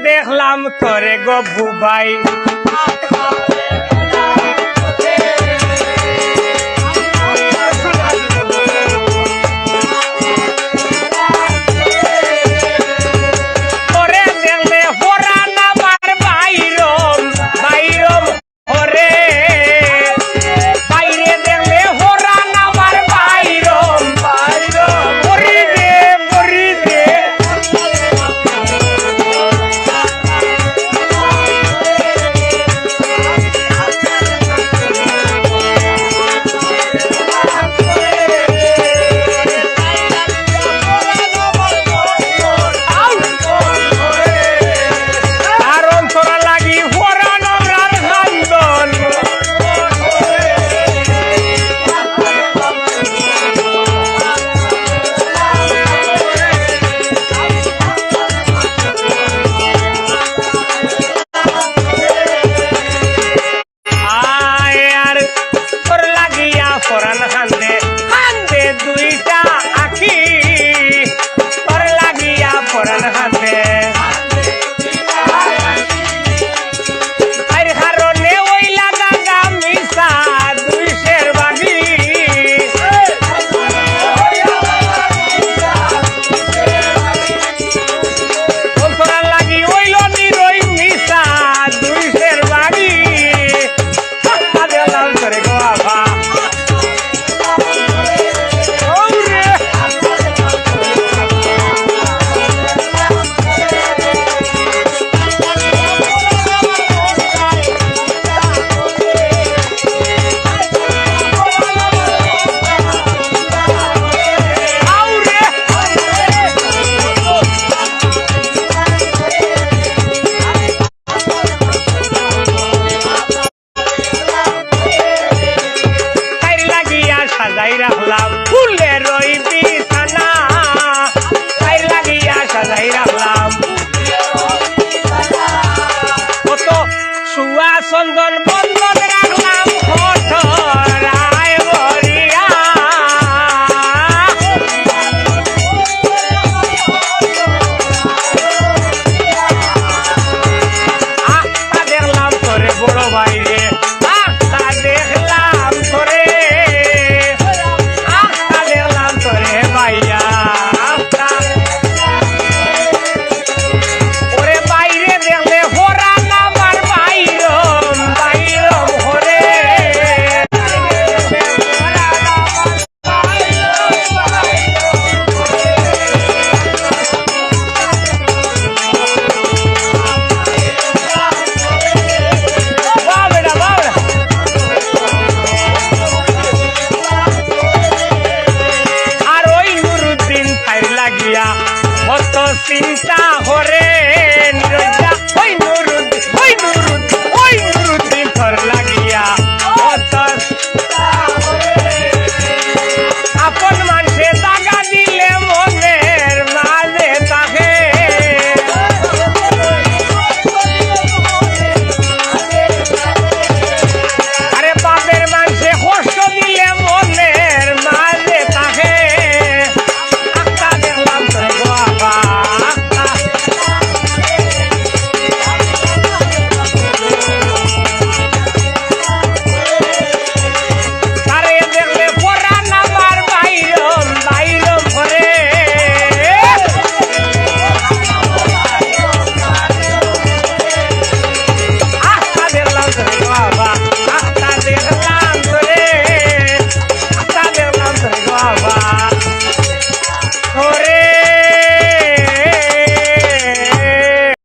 দেখলাম তোরে গো বুবাই চন্দন বন্ধন রাখলাম রায় বরিয়া দেখলাম তোরে বড় ভাইরে দেখলাম তোরে দেখলাম তোরে ভাইয়া ওরে বাইরে দেখলে হোরা নামার চিন্তা হরে নুরুদ্দিন থর লাগিয়া আপন মানুষে টাকা দিলে মনের মাঝে তাকে আরে বাপের মানুষে কষ্ট দিলে মনের মাঝে তাকে আক্কা দেখলাম তোরে বাবা Baba